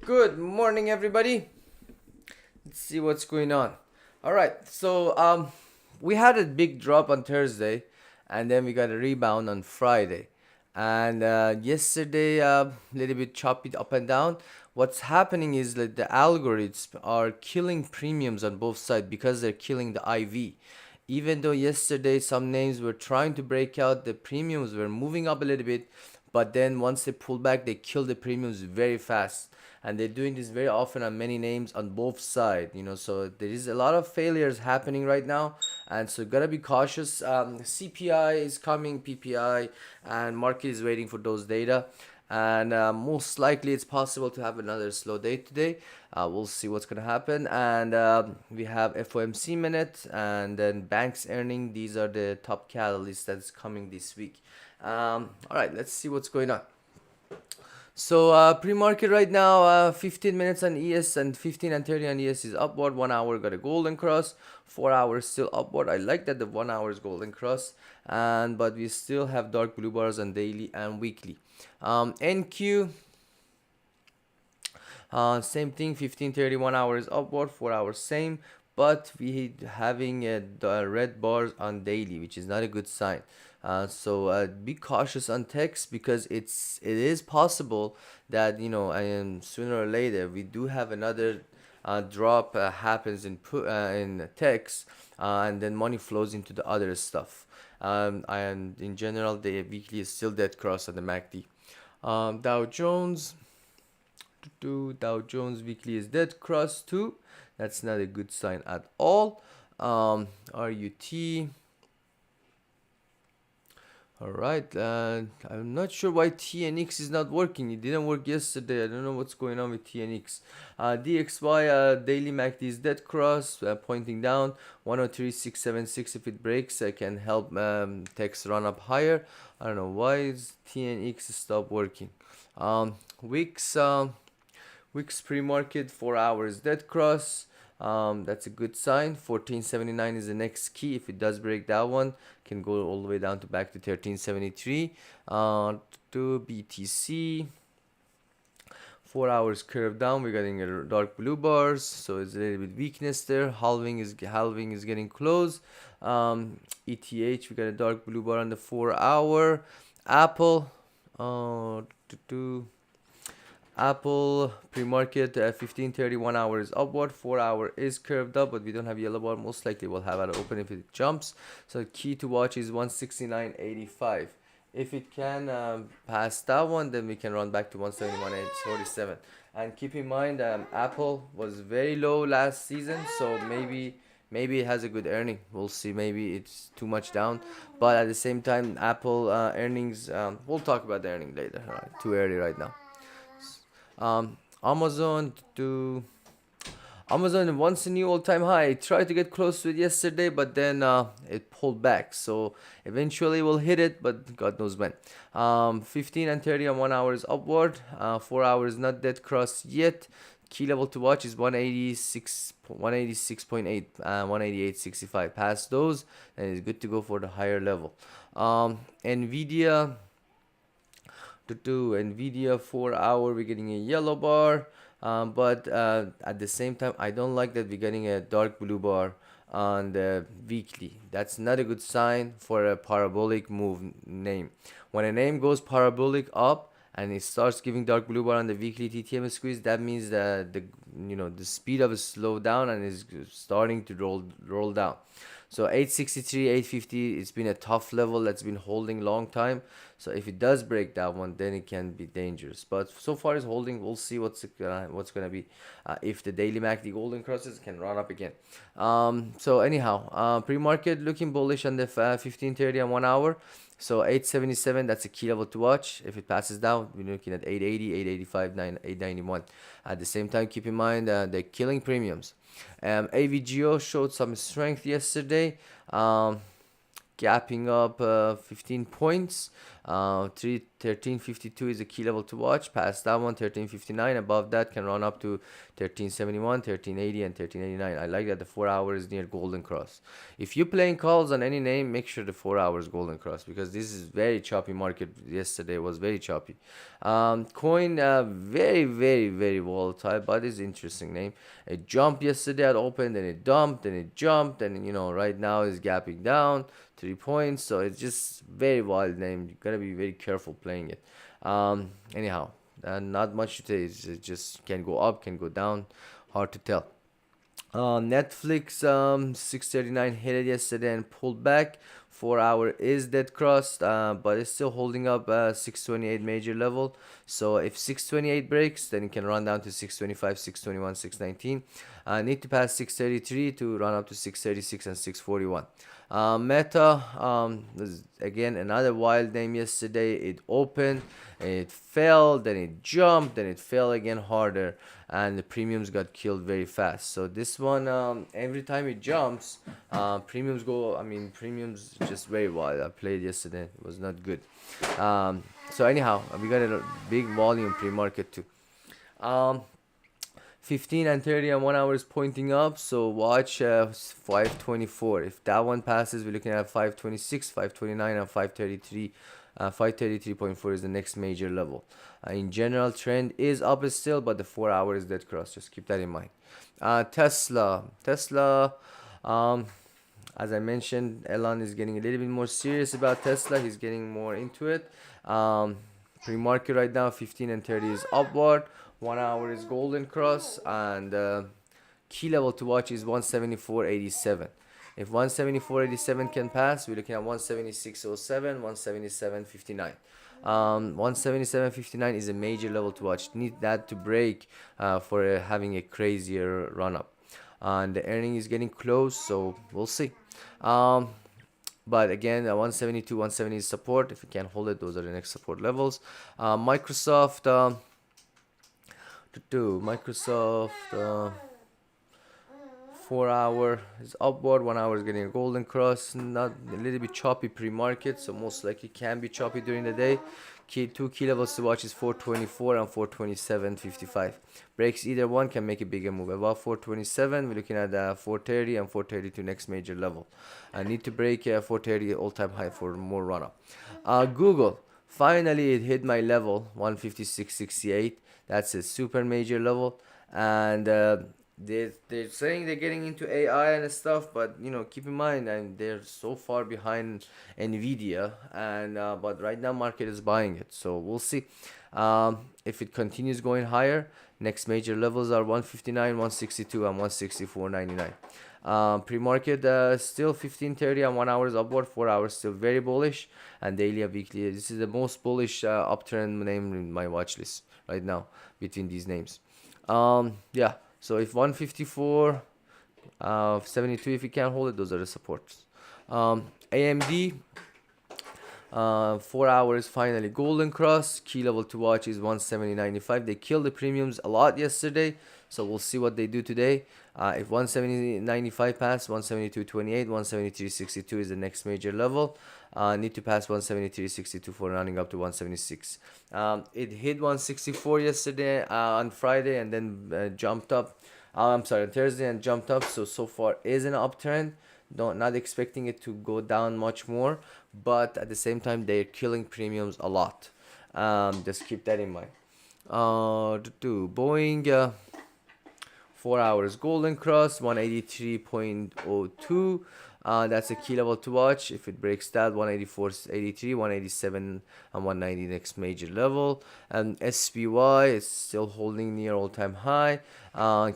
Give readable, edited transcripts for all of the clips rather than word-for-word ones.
Good morning, everybody. Let's see what's going on. All right, so we had a big drop on Thursday, and then we got a rebound on Friday, and yesterday a little bit choppy up and down. What's happening is that the algorithms are killing premiums on both sides because they're killing the IV. Even though yesterday some names were trying to break out, the premiums were moving up a little bit, but then once they pull back, they kill the premiums very fast. And they're doing this very often on many names on both sides, so there is a lot of failures happening right now, and so gotta be cautious. CPI is coming, PPI, and market is waiting for those data, and most likely it's possible to have another slow day today. We'll see what's gonna happen, and we have FOMC minute and then banks earning. These are the top catalysts that's coming this week. All right, let's see what's going on. So pre-market right now, 15 minutes on ES and 15 and 30 on ES is upward. 1 hour got a golden cross. 4 hours still upward. I like that the 1 hour is golden cross, and but we still have dark blue bars on daily and weekly. NQ, same thing. 15:30, 1 hour is upward. 4 hours same, but we having the red bars on daily, which is not a good sign. So be cautious on text because it is possible that sooner or later we do have another drop happens in text, and then money flows into the other stuff. And in general, the weekly is still dead cross on the MACD. Dow Jones. Dow Jones weekly is dead cross too. That's not a good sign at all. RUT. All right. I'm not sure why TNX is not working. It didn't work yesterday. I don't know what's going on with TNX. DXY daily MACD is dead cross, pointing down. 103,676. If it breaks, I can help text run up higher. I don't know why is TNX stop working. Wix. Wix pre-market 4 hours dead cross. That's a good sign. 1479 is the next key. If it does break that one, can go all the way down to back to 1373. To BTC, 4 hours curve down. We're getting a dark blue bars, so it's a little bit weakness there. Halving is getting close. ETH, we got a dark blue bar on the 4 hour. Apple, Apple pre-market 15:30, 1 hour is upward, 4 hour is curved up, but we don't have yellow bar. Most likely we'll have it open if it jumps. So key to watch is 169.85. If it can pass that one, then we can run back to 171.47. And keep in mind, Apple was very low last season, so maybe it has a good earning. We'll see. Maybe it's too much down, but at the same time, Apple earnings. We'll talk about the earning later. Too early right now. Um, Amazon to Amazon wants a new all-time high. It tried to get close to it yesterday, but then it pulled back. So eventually we'll hit it, but God knows when. 15 and 30 on 1 hour is upward. 4 hours not dead cross yet. Key level to watch is 186.8, 188.65. Past those, and it's good to go for the higher level. Nvidia. To Nvidia 4 hour, we're getting a yellow bar, but at the same time, I don't like that we're getting a dark blue bar on the weekly. That's not a good sign for a parabolic move name. When a name goes parabolic up and it starts giving dark blue bar on the weekly TTM squeeze, that means that the speed of it slowed down and is starting to roll down. So 863, 850, it's been a tough level that's been holding long time. So if it does break that one, then it can be dangerous. But so far it's holding. We'll see what's gonna be. If the daily MACD golden crosses can run up again. So anyhow, pre-market looking bullish on the 15:30 and 1 hour. So 877, that's a key level to watch. If it passes down, we're looking at 880, 885, 891. At the same time, keep in mind they're killing premiums. AVGO showed some strength yesterday, gapping up 15 points. 3 1352 is a key level to watch. Past that one, 1359. Above that can run up to 1371, 1380, and 1389. I like that the 4 hour is near Golden Cross. If you're playing calls on any name, make sure the 4 hours Golden Cross, because this is very choppy market. Yesterday was very choppy. Coin very very volatile, but it's interesting name. It jumped yesterday at open, then it dumped, then it jumped, and right now is gapping down 3 points. So it's just very wild name. You gotta be very careful playing it. Anyhow, not much to say. It just can go up, can go down. Hard to tell. Netflix 639 hit it yesterday and pulled back. 4 hour is dead crossed, but it's still holding up 628 major level. So if 628 breaks, then it can run down to 625, 621, 619. Need to pass 633 to run up to 636 and 641. Meta was again another wild name yesterday. It opened, it fell, then it jumped, then it fell again harder, and the premiums got killed very fast. So this one, every time it jumps, premiums go. I mean, premiums just very wild. I played yesterday; it was not good. So anyhow, we got a big volume pre-market too. Um, 15 and 30 and 1 hour is pointing up, so watch 524. If that one passes, we're looking at 526, 529, and 533. 533.4 is the next major level. In general, trend is up still, but the 4 hour is dead cross. Just keep that in mind. Tesla, um, as I mentioned, Elon is getting a little bit more serious about Tesla. He's getting more into it. Um, Pre-market right now, 15 and 30 is upward. 1 hour is golden cross, and key level to watch is 174.87. If 174.87 can pass, we're looking at 176.07, 177.59. 177.59 is a major level to watch. Need that to break for having a crazier run up. And the earning is getting close, so we'll see. Um, but again, 172, 170 is support. If you can hold it, those are the next support levels. Microsoft. Microsoft 4 hour is upward, 1 hour is getting a golden cross. Not a little bit choppy pre-market, so most likely can be choppy during the day. Two key levels to watch is 424 and 427.55. Breaks either one can make a bigger move. Above 427, we're looking at 430 and 432 next major level. I need to break 430 all-time high for more run-up. Google, finally it hit my level 156.68. That's a super major level, and they're saying they're getting into AI and stuff, but keep in mind, and they're so far behind Nvidia, and but right now market is buying it, so we'll see. If it continues going higher, next major levels are 159, 162, and 164.99. Pre-market still 15:30 and 1 hour is upward, 4 hours still very bullish, and daily and weekly. This is the most bullish uptrend name in my watch list right now between these names. Yeah. So if 154, 72, if you can't hold it, those are the supports. AMD, 4 hours finally golden cross. Key level to watch is 170.95. They killed the premiums a lot yesterday, so we'll see what they do today. If 170.95 pass, 172.28, 173.62 is the next major level. Need to pass 173.62 for running up to 176. It hit 164 yesterday on Friday, and then jumped up. I'm sorry, on Thursday, and jumped up. So far is an uptrend. Not expecting it to go down much more, but at the same time they're killing premiums a lot. Just keep that in mind. Boeing. 4 hours golden cross 183.02. That's a key level to watch. If it breaks that, 184.83, 187, and 190 next major level. And SPY is still holding near all-time high.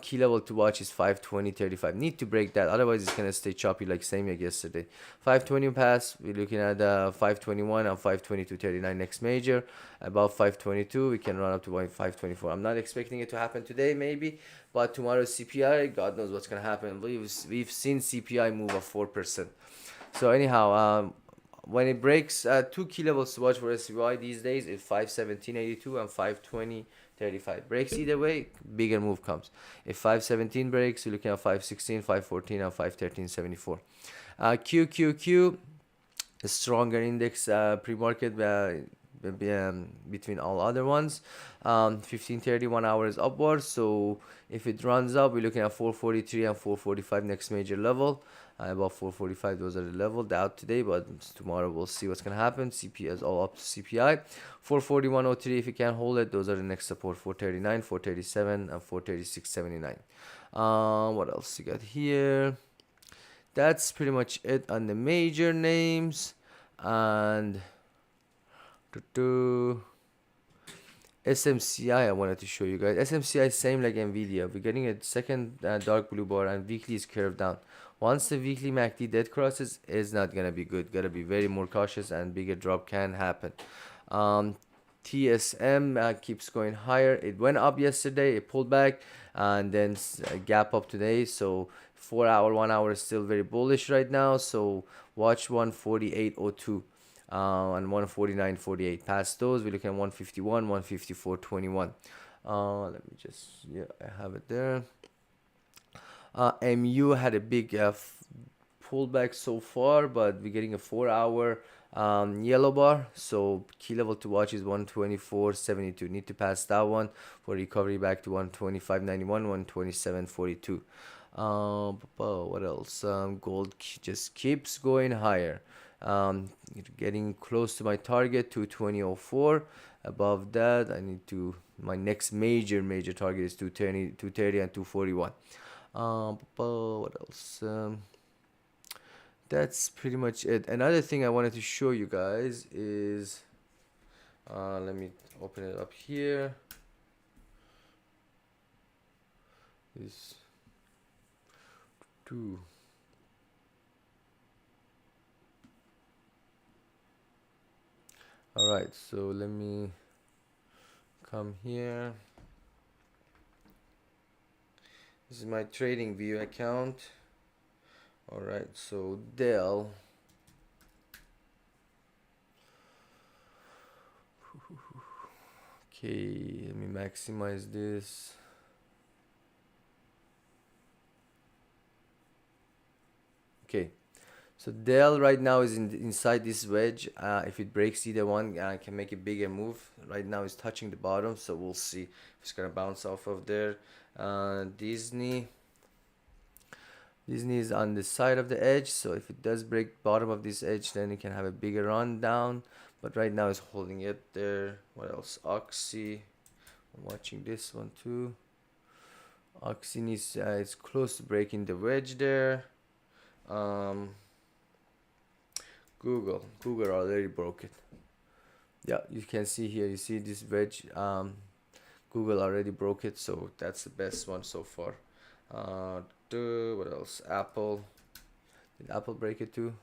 Key level to watch is 520.35. Need to break that, otherwise it's gonna stay choppy like same like yesterday. 520 pass, we're looking at 521 and 522.39 next major. Above 522, we can run up to 524. I'm not expecting it to happen today, maybe, but tomorrow's CPI, God knows what's gonna happen. We've seen CPI move up 4%. So anyhow, when it breaks, two key levels to watch for SPY these days is 517.82 and 520.35. Breaks either way, bigger move comes. If 517 breaks, you're looking at 516, 514, and 513.74. QQQ. a stronger index pre-market between all other ones. 15:30 1 hour is upward, so if it runs up, we're looking at 443 and 445 next major level. About 445, those are the level. They're out today, but tomorrow we'll see what's gonna happen. CPI is all up to CPI. 440 103, if you can hold it, those are the next support. 439, 437, and 436.79. What else you got here? That's pretty much it on the major names. And to SMCI, I wanted to show you guys. SMCI same like Nvidia. We're getting a second dark blue bar, and weekly is curved down. Once the weekly MACD dead crosses, it's not gonna be good. Gotta be very more cautious, and bigger drop can happen. Um, TSM keeps going higher. It went up yesterday, it pulled back, and then gap up today. So 4 hour, 1 hour is still very bullish right now. So watch 148.02 and 149.48. Past those, we're looking at 151, 154.21. Let me just, yeah, I have it there. MU had a big pullback so far, but we're getting a 4 hour yellow bar. So key level to watch is 124.72. Need to pass that one for recovery back to 125.91, 127.42. What else? Gold just keeps going higher. Getting close to my target, 220.04. Above that, I need to. My next major target is 230, and 241. What else? That's pretty much it. Another thing I wanted to show you guys is, let me open it up here. Is two. All right, so let me come here. This is my trading view account. All right, so Dell. Okay, let me maximize this. Okay, so Dell right now is inside this wedge. If it breaks either one, I can make a bigger move. Right now it's touching the bottom, so we'll see if it's gonna bounce off of there. Disney is on the side of the edge, so if it does break bottom of this edge, then it can have a bigger run down. But right now it's holding it there. What else? Oxy. I'm watching this one too. Oxy needs it's close to breaking the wedge there. Google already broke it. Yeah, you can see here. You see this wedge. Google already broke it, so that's the best one so far. What else? Apple. Did Apple break it too?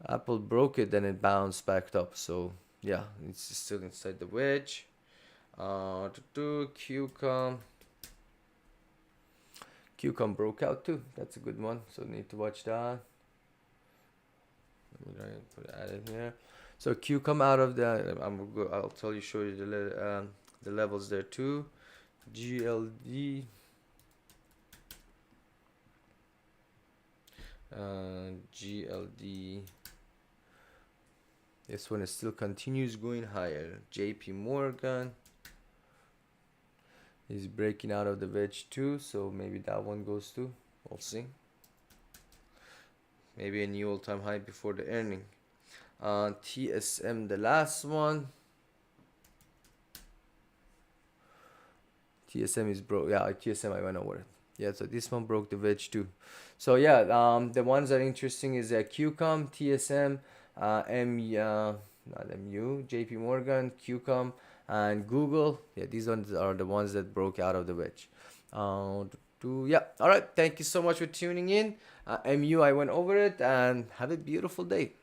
Apple broke it, then it bounced back up. So yeah, it's still inside the wedge. Qcom. Qcom broke out too. That's a good one. So need to watch that. Let me try and add it here. So Qcom out of the. I'll tell you, show you the levels there too. GLD. GLD. This one is still continues going higher. JP Morgan is breaking out of the wedge too, so maybe that one goes too. We'll see. Maybe a new all-time high before the earning. TSM, the last one. TSM is broke. Yeah, TSM I went over it. Yeah, so this one broke the wedge too. So yeah, the ones that are interesting is Qcom, TSM, not MU, JP Morgan, Qcom, and Google. Yeah, these ones are the ones that broke out of the wedge. Yeah, all right. Thank you so much for tuning in. MU, I went over it, and have a beautiful day.